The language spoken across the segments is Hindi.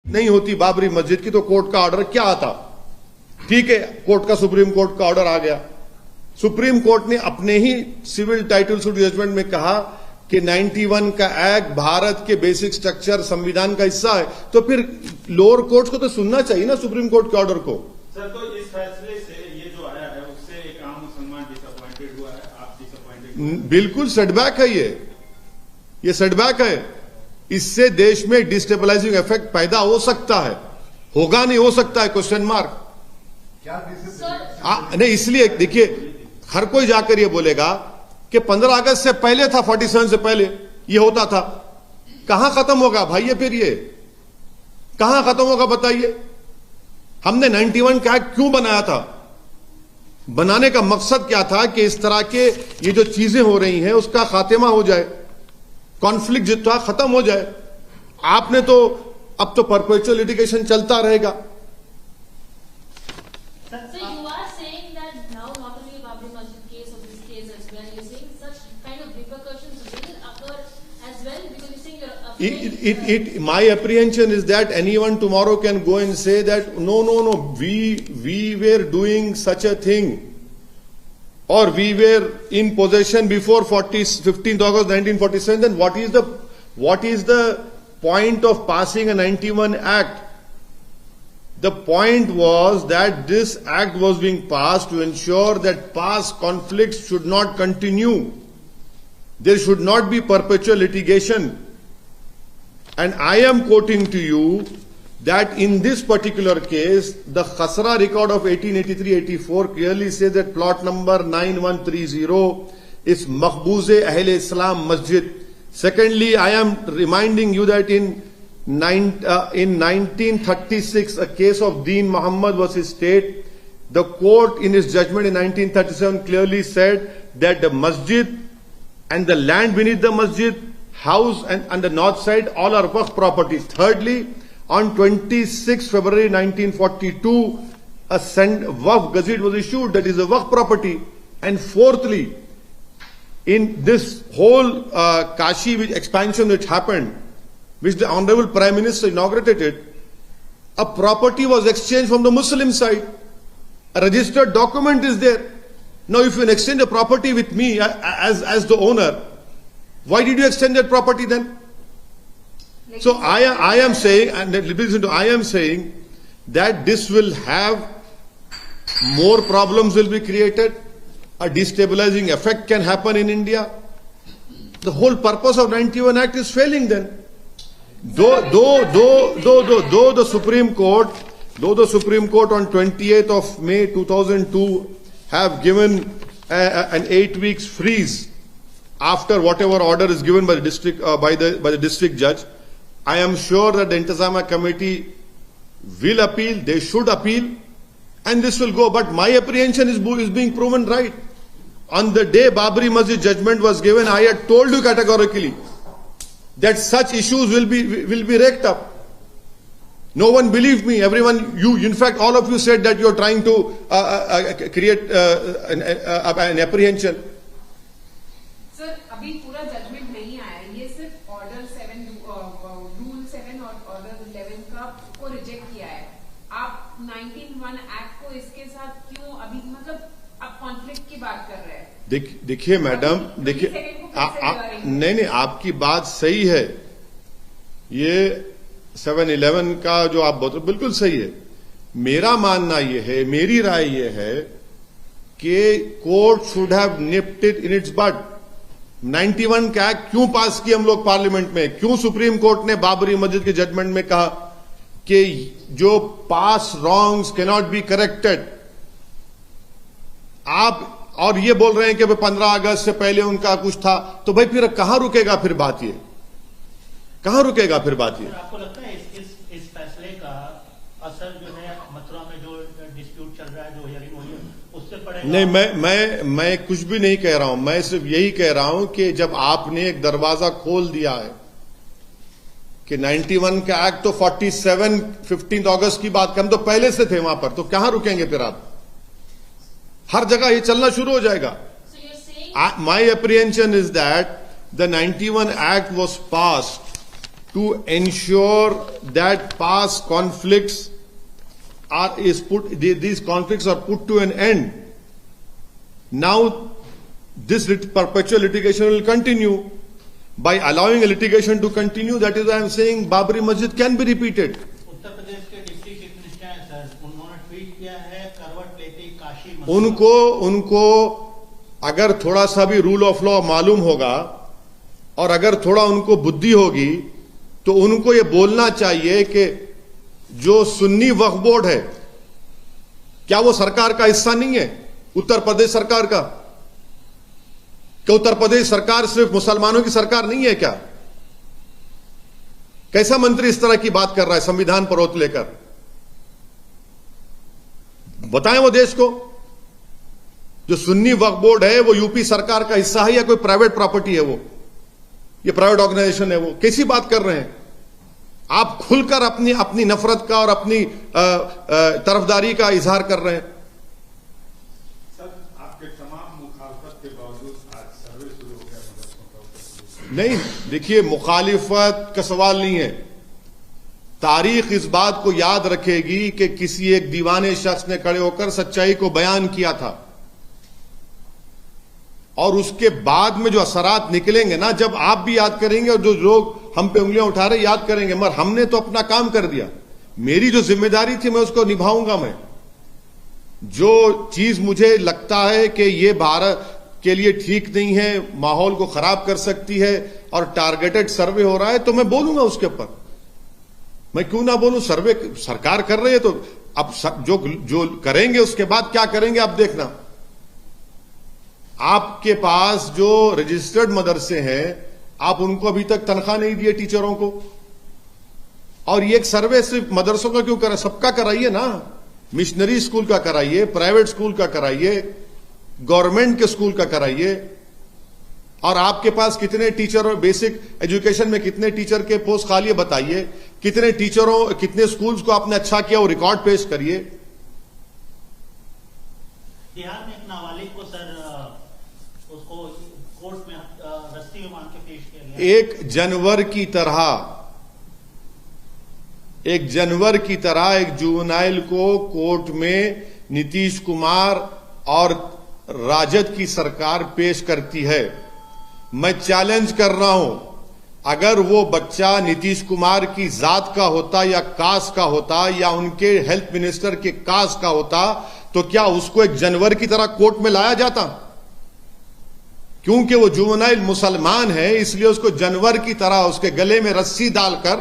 नहीं होती बाबरी मस्जिद की तो कोर्ट का ऑर्डर क्या आता? ठीक है, कोर्ट का सुप्रीम कोर्ट का ऑर्डर आ गया। सुप्रीम कोर्ट ने अपने ही सिविल टाइटल सूट जजमेंट में कहा कि 91 का एक्ट भारत के बेसिक स्ट्रक्चर संविधान का हिस्सा है, तो फिर लोअर कोर्ट को तो सुनना चाहिए ना सुप्रीम कोर्ट के ऑर्डर को। सर, तो इस फैसले से ये जो आया है उससे एक आम मुसलमान डिसअपॉइंटेड हुआ है, आप डिसअपॉइंटेड? बिल्कुल सेटबैक है ये सेटबैक है। इससे देश में डिस्टेबलाइजिंग इफेक्ट पैदा हो सकता है, होगा नहीं हो सकता है, क्वेश्चन मार्क। नहीं, इसलिए देखिए, हर कोई जाकर ये बोलेगा कि 15 अगस्त से पहले था, 47 से पहले ये होता था। कहां खत्म होगा भाई ये? फिर ये कहां खत्म होगा बताइए? हमने 91 का एक्ट क्यों बनाया था? बनाने का मकसद क्या था कि इस तरह के ये जो चीजें हो रही हैं उसका खात्मा हो जाए, कॉन्फ्लिक्ट जितना खत्म हो जाए। आपने तो अब तो परपेचुअल लिटिगेशन चलता रहेगा। My apprehension is that anyone tomorrow can go and say that no, we were doing such a thing, or we were in possession before 15th August 1947. Then what is the point of passing a 91 Act? The point was that this act was being passed to ensure that past conflicts should not continue. There should not be perpetual litigation. And I am quoting to you that in this particular case, the Khasra record of 1883-84 clearly says that plot number 9130 is Makhbooze Ahle Islam Masjid. Secondly, I am reminding you that in 1936, a case of Deen Muhammad versus State, the court in its judgment in 1937 clearly said that the masjid and the land beneath the masjid, house and the north side, all are waqf property. Thirdly, on 26 February 1942, a waqf gazette was issued that is a waqf property. And fourthly, in this whole Kashi expansion which happened, which the Honorable Prime Minister inaugurated, a property was exchanged from the Muslim side. A registered document is there. Now, if you exchange a property with me as the owner, why did you extend that property then? So I am saying, and listen to, I am saying that this will have more problems will be created. A destabilizing effect can happen in India. The whole purpose of 91 Act is failing then. Though the Supreme Court on 28th of May 2002 have given an 8 weeks freeze after whatever order is given by the district by the district judge, I am sure that the Intezamiya Committee will appeal. They should appeal, and this will go. But my apprehension is being proven right. On the day Babri Masjid judgment was given, I had told you categorically that such issues will be raked up. No one believed me. Everyone, in fact, all of you said that you are trying to create an apprehension. Sir, अभी पूरा जजमेंट नहीं आया, ये सिर्फ ऑर्डर 7 रूल 7 और ऑर्डर 11 का को रिजेक्ट किया है। आप 91 एक्ट को इसके साथ क्यों अभी मतलब आप कॉन्फ्लिक्ट की बात कर रहे हैं? देखिए मैडम, देखिए नहीं, आपकी बात सही है। ये 7-11 का जो आप बोल रहे बिल्कुल सही है। मेरा मानना ये है, मेरी राय ये है कि court should have nipped it in its bud. 91 का एक्ट क्यों पास किया हम लोग पार्लियामेंट में? क्यों सुप्रीम कोर्ट ने बाबरी मस्जिद के जजमेंट में कहा कि जो पास रॉन्ग्स कैनॉट बी करेक्टेड? आप और ये बोल रहे हैं कि 15 अगस्त से पहले उनका कुछ था, तो भाई फिर कहां रुकेगा फिर बात? ये कहां रुकेगा फिर बात? ये आपको लगता है इस फैसले का असर जो है मथुरा में जो डिस्प्यूट चल रहा है, जो हियरिंग हुई है, उससे पड़ेगा? नहीं, मैं कुछ भी नहीं कह रहा हूं। मैं सिर्फ यही कह रहा हूं कि जब आपने एक दरवाजा खोल दिया है कि 91 का एक्ट तो 47 15 अगस्त की बात कर, हम तो पहले से थे वहां पर, तो कहां रुकेंगे फिर आप? हर जगह ये चलना शुरू हो जाएगा। My apprehension is that the 91 Act was passed to ensure that past conflicts these conflicts are put to an end. Now, this perpetual litigation will continue. By allowing a litigation to continue, that is why I am saying Babri Masjid can be repeated. Uttar Pradesh के डिप्टी चीफ मिनिस्टर हैं सर, उन्होंने ट्वीट किया है करवट लेते ही काशी मस्जिद। उनको अगर थोड़ा सा भी रूल ऑफ लॉ मालूम होगा और अगर थोड़ा उनको बुद्धि होगी तो उनको ये बोलना चाहिए कि जो सुन्नी वक्फ बोर्ड है, क्या वो सरकार का हिस्सा नहीं है? उत्तर प्रदेश सरकार का? क्या उत्तर प्रदेश सरकार सिर्फ मुसलमानों की सरकार नहीं है क्या? कैसा मंत्री इस तरह की बात कर रहा है संविधान पर ओत लेकर? बताएं वो देश को। जो सुन्नी वक्फ बोर्ड है वो यूपी सरकार का हिस्सा है या कोई प्राइवेट प्रॉपर्टी है? वो ये प्राइवेट ऑर्गेनाइजेशन है? वो कैसी बात कर रहे हैं आप? खुलकर अपनी नफरत का और अपनी तरफदारी का इजहार कर रहे हैं। सर, आपके तमाम मुखालफत के बावजूद आज सर्वे शुरू हो गया मदरसों का। नहीं, देखिए, मुखालिफत का सवाल नहीं है। तारीख इस बात को याद रखेगी कि किसी एक दीवाने शख्स ने खड़े होकर सच्चाई को बयान किया था और उसके बाद में जो असरात निकलेंगे ना, जब आप भी याद करेंगे और जो लोग हम पे उंगलियां उठा रहे याद करेंगे, मगर हमने तो अपना काम कर दिया। मेरी जो जिम्मेदारी थी मैं उसको निभाऊंगा। मैं जो चीज मुझे लगता है कि ये भारत के लिए ठीक नहीं है, माहौल को खराब कर सकती है और टारगेटेड सर्वे हो रहा है, तो मैं बोलूंगा उसके ऊपर। मैं क्यों ना बोलूं? सर्वे सरकार कर रही है तो अब जो करेंगे उसके बाद क्या करेंगे आप देखना। आपके पास जो रजिस्टर्ड मदरसे हैं, आप उनको अभी तक तनख्वाह नहीं दिए टीचरों को, और ये एक सर्वे सिर्फ मदरसों का क्यों करा? सबका कराइए ना। मिशनरी स्कूल का कराइए, प्राइवेट स्कूल का कराइए, गवर्नमेंट के स्कूल का कराइए। और आपके पास कितने टीचर और बेसिक एजुकेशन में कितने टीचर के पोस्ट खाली है बताइए। कितने टीचरों, कितने स्कूल्स को आपने अच्छा किया वो रिकॉर्ड पेश करिए। बिहार में एक नाबालिग को सर उसको कोर्ट में रस्सी में बांध के पेश किया गया। 1 जनवरी की तरह एक जुवेनाइल को कोर्ट में नीतीश कुमार और राजद की सरकार पेश करती है। मैं चैलेंज कर रहा हूं, अगर वो बच्चा नीतीश कुमार की जात का होता या कास्ट का होता या उनके हेल्थ मिनिस्टर के कास्ट का होता, तो क्या उसको 1 जनवरी की तरह कोर्ट में लाया जाता? क्योंकि वो जुवेनाइल मुसलमान है, इसलिए उसको जनवरी की तरह उसके गले में रस्सी डालकर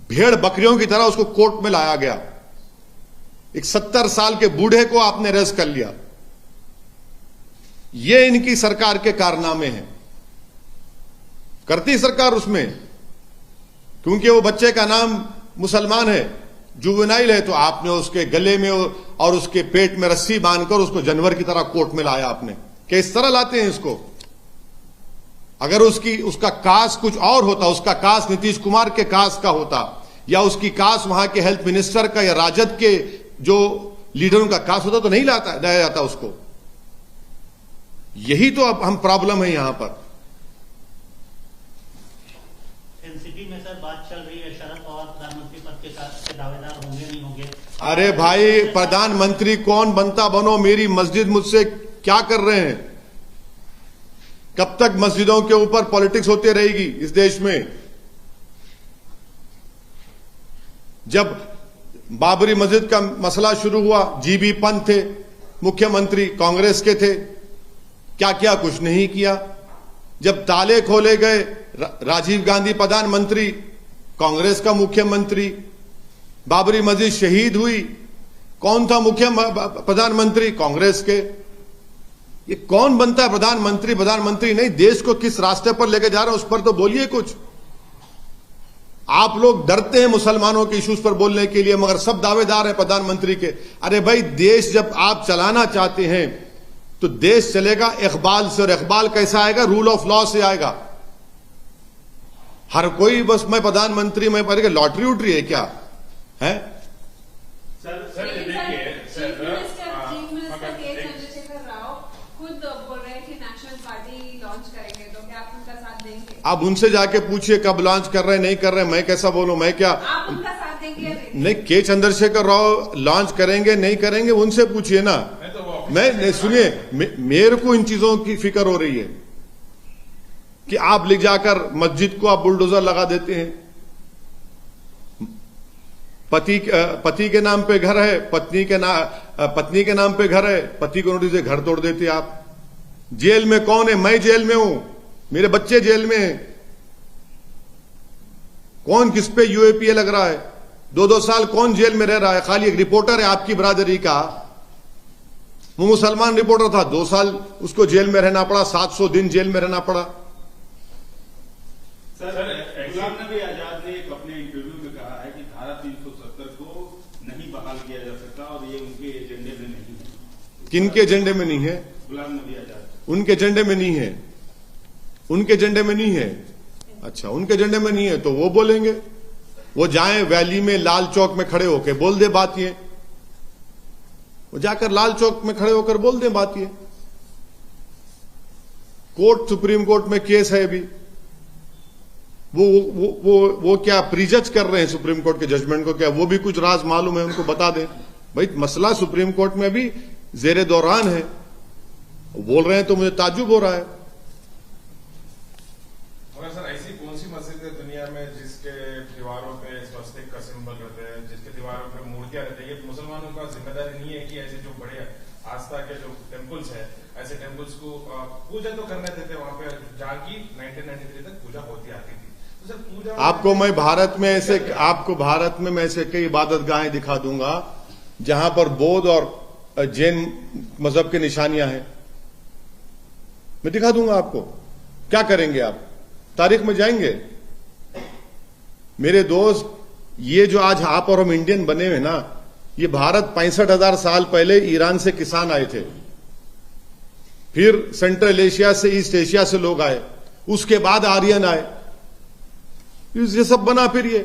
भेड़ बकरियों की तरह उसको कोर्ट में लाया गया। एक 70 साल के बूढ़े को आपने अरेस्ट कर लिया। ये इनकी सरकार के कारनामे हैं। करती सरकार उसमें, क्योंकि वो बच्चे का नाम मुसलमान है, जुवेनाइल है, तो आपने उसके गले में और उसके पेट में रस्सी बांधकर उसको जानवर की तरह कोर्ट में लाया आपने। किस तरह लाते हैं इसको? अगर उसका कास्ट कुछ और होता, उसका कास्ट नीतीश कुमार के कास्ट का होता, या उसकी कास्ट वहां के हेल्थ मिनिस्टर का या राजद के जो लीडरों का कास्ट होता, तो नहीं लाया जाता उसको। यही तो अब हम प्रॉब्लम है यहां पर। एनसीपी में सर बात चल रही है, शरद पवार प्रधानमंत्री पद के दावेदार होंगे नहीं होंगे? अरे भाई, प्रधानमंत्री कौन बनता बनो, मेरी मस्जिद मुझसे क्या कर रहे हैं? कब तक मस्जिदों के ऊपर पॉलिटिक्स होती रहेगी इस देश में? जब बाबरी मस्जिद का मसला शुरू हुआ, जीबी पंत थे मुख्यमंत्री, कांग्रेस के थे, क्या क्या कुछ नहीं किया। जब ताले खोले गए, राजीव गांधी प्रधानमंत्री, कांग्रेस का मुख्यमंत्री। बाबरी मस्जिद शहीद हुई, कौन था मुख्य प्रधानमंत्री? कांग्रेस के। ये कौन बनता है प्रधानमंत्री? प्रधानमंत्री नहीं, देश को किस रास्ते पर लेके जा रहे हैं उस पर तो बोलिए कुछ। आप लोग डरते हैं मुसलमानों के इश्यूज पर बोलने के लिए, मगर सब दावेदार हैं प्रधानमंत्री के। अरे भाई, देश जब आप चलाना चाहते हैं तो देश चलेगा इकबाल से, और इकबाल कैसा आएगा? रूल ऑफ लॉ से आएगा। हर कोई बस मैं प्रधानमंत्री, मैं पढ़ेगा, लॉटरी उटरी है क्या है? सर देखिए, चीफ मिनिस्टर के चंद्रशेखर राव खुद बोल रहे हैं कि नेशनल पार्टी लॉन्च करेंगे, तो क्या आप उनका साथ देंगे? आप उनसे जाके पूछिए कब लॉन्च कर रहे हैं, नहीं कर रहे हैं, मैं कैसा बोलूं, मैं क्या। आप उनका साथ देंगे या नहीं? नहीं, के चंद्रशेखर राव लॉन्च करेंगे नहीं करेंगे उनसे पूछिए ना। मैं सुनिए, मेरे को इन चीजों की फिक्र हो रही है कि आप ले जाकर मस्जिद को आप बुलडोजर लगा देते हैं। पति के नाम पे घर है, पत्नी के नाम पे घर है, पति को नोटिस से घर तोड़ देते आप। जेल में कौन है? मैं जेल में हूं, मेरे बच्चे जेल में हैं। कौन किस पे यूएपीए लग रहा है? 2-2 साल कौन जेल में रह रहा है? खाली एक रिपोर्टर है आपकी बरादरी का, वो मुसलमान रिपोर्टर था, 2 साल उसको जेल में रहना पड़ा, 700 दिन जेल में रहना पड़ा। सर, गुलाम नबी आजाद ने एक अपने इंटरव्यू में कहा है कि धारा 370 को नहीं बहाल किया जा सकता और ये उनके एजेंडे में नहीं है। किनके एजेंडे में नहीं है? गुलाम नबी आजाद। उनके एजेंडे में नहीं है, उनके एजेंडे में नहीं है। अच्छा, उनके एजेंडे में नहीं है तो वो बोलेंगे, वो जाएं वैली में लाल चौक में खड़े होकर बोल दे बात ये, वो जाकर लाल चौक में खड़े होकर बोल दे बात ये। कोर्ट, सुप्रीम कोर्ट में केस है अभी, वो क्या प्रीजज कर रहे हैं सुप्रीम कोर्ट के जजमेंट को? क्या वो भी कुछ राज मालूम है उनको? बता दें भाई, मसला सुप्रीम कोर्ट में भी जेरे दौरान है, बोल रहे हैं तो मुझे ताज्जुब हो रहा है। मगर सर, ऐसी कौन सी मस्जिद है दुनिया में जिसके दीवारों पे स्वस्तिक का सिंबल करते हैं, जिसके दीवारों पे मूर्तियां रहती है? ये मुसलमानों का जिम्मेदारी नहीं है कि ऐसे जो बड़े आस्था के जो टेम्पल्स है, ऐसे टेम्पल्स को पूजा तो करने देते वहां पे, जहाँ की 1993 तक पूजा होती आती थी। तो सर, पूजा आपको मैं भारत में ऐसे कई इबादत गाहें दिखा दूंगा जहां पर बौद्ध और जैन मजहब की निशानियां हैं, मैं दिखा दूंगा आपको। क्या करेंगे आप? तारीख में जाएंगे? मेरे दोस्त, ये जो आज आप और हम इंडियन बने हुए ना, ये भारत 65,000 साल पहले ईरान से किसान आए थे, फिर सेंट्रल एशिया से, ईस्ट एशिया से लोग आए, उसके बाद आर्यन आए, ये सब बना। फिर ये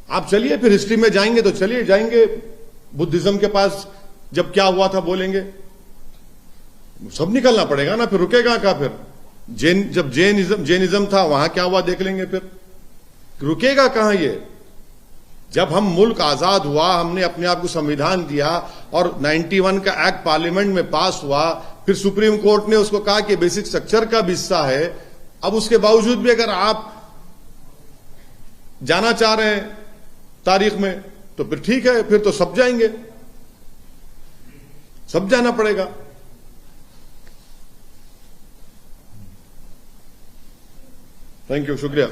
आप चलिए, फिर हिस्ट्री में जाएंगे तो चलिए, जाएंगे बुद्धिज्म के पास, जब क्या हुआ था बोलेंगे, सब निकलना पड़ेगा ना, फिर रुकेगा क्या? फिर जब जैनिज्म था वहां क्या हुआ देख लेंगे, फिर रुकेगा कहां ये? जब हम मुल्क आजाद हुआ, हमने अपने आप को संविधान दिया और 91 का एक्ट पार्लियामेंट में पास हुआ, फिर सुप्रीम कोर्ट ने उसको कहा कि बेसिक स्ट्रक्चर का भी हिस्सा है। अब उसके बावजूद भी अगर आप जाना चाह रहे हैं तारीख में तो फिर ठीक है, फिर तो सब जाएंगे, सब जाना पड़ेगा। थैंक यू, शुक्रिया।